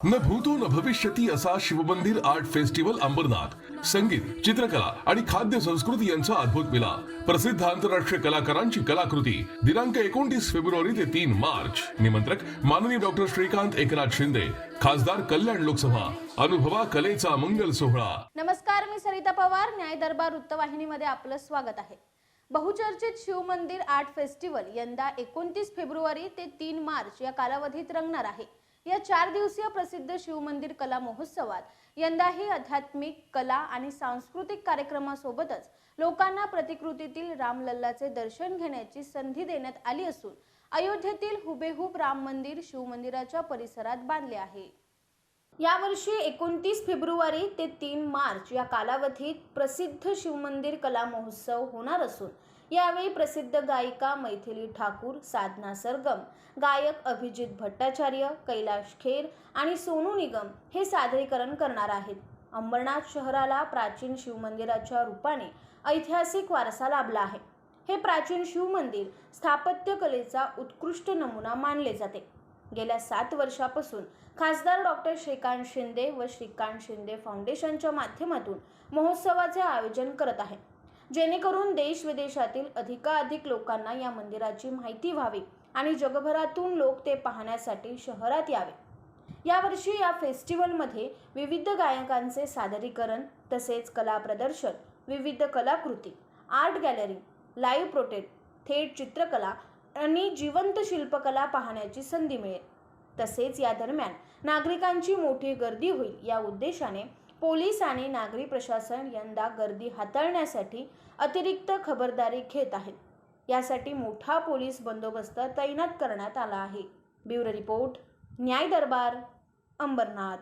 न भूतो न भविष्यती असा शिवमंदिर आर्ट फेस्टिवल अंबरनाथ संगीत, चित्रकला आणि खाद्य संस्कृती यांचा अद्भुत मिलाप. प्रसिद्ध आंतरराष्ट्रीय कलाकारांची कलाकृती. दिनांक 29 फेब्रुवारी ते 3 मार्च. निमंत्रक माननीय डॉक्टर श्रीकांत एकनाथ शिंदे, खासदार कल्याण लोकसभा. अनुभवा कलेचा मंगल सोहळा. नमस्कार, मी सरिता पवार. न्याय दरबार वृत्तवाहिनीमध्ये आपलं स्वागत आहे. बहुचर्चित शिवमंदिर आर्ट फेस्टिवल यंदा 29 फेब्रुवारी ते 3 मार्च या कालावधीत रंगणार आहे. या 4 दिवसीय प्रसिद्ध शिवमंदिर कला महोत्सवात यंदाही आध्यात्मिक, कला आणि सांस्कृतिक कार्यक्रमासोबतच लोकांना प्रतिकृतीतील रामलल्लाचे दर्शन घेण्याची संधी देण्यात आली असून अयोध्येतील हुबेहूब राम मंदिर शिवमंदिराच्या परिसरात बांधले आहे. यावर्षी 29 फेब्रुवारी ते 3 मार्च या कालावधीत प्रसिद्ध शिवमंदिर कला महोत्सव होणार असून यावेळी प्रसिद्ध गायिका मैथिली ठाकूर, साधना सरगम, गायक अभिजित भट्टाचार्य, कैलाश खेर आणि सोनू निगम हे सादरीकरण करणार आहेत. अंबरनाथ शहराला प्राचीन शिवमंदिराच्या रूपाने ऐतिहासिक वारसा लाभला आहे. हे प्राचीन शिवमंदिर स्थापत्य कलेचा उत्कृष्ट नमुना मानले जाते. गेल्या 7 वर्षापासून खासदार डॉक्टर श्रीकांत शिंदे व श्रीकांत शिंदे फाउंडेशनच्या माध्यमातून महोत्सवाचे आयोजन करत आहे, जेणेकरून देश विदेशातील अधिकाधिक लोकांना या मंदिराची माहिती व्हावी आणि जगभरातून लोक ते पाहण्यासाठी शहरात यावे. यावर्षी या फेस्टिवलमध्ये विविध गायकांचे सादरीकरण तसेच कला प्रदर्शन, विविध कलाकृती, आर्ट गॅलरी, लाईव्ह प्रोटेक्ट, थेट चित्रकला आणि जिवंत शिल्पकला पाहण्याची संधी मिळेल. तसेच या दरम्यान नागरिकांची मोठी गर्दी होईल. या उद्देशाने पोलीस आणि नागरी प्रशासन यंदा गर्दी हाताळण्यासाठी अतिरिक्त खबरदारी घेत आहेत. यासाठी मोठा पोलीस बंदोबस्त तैनात करण्यात आला आहे. ब्युरो रिपोर्ट, न्याय दरबार, अंबरनाथ.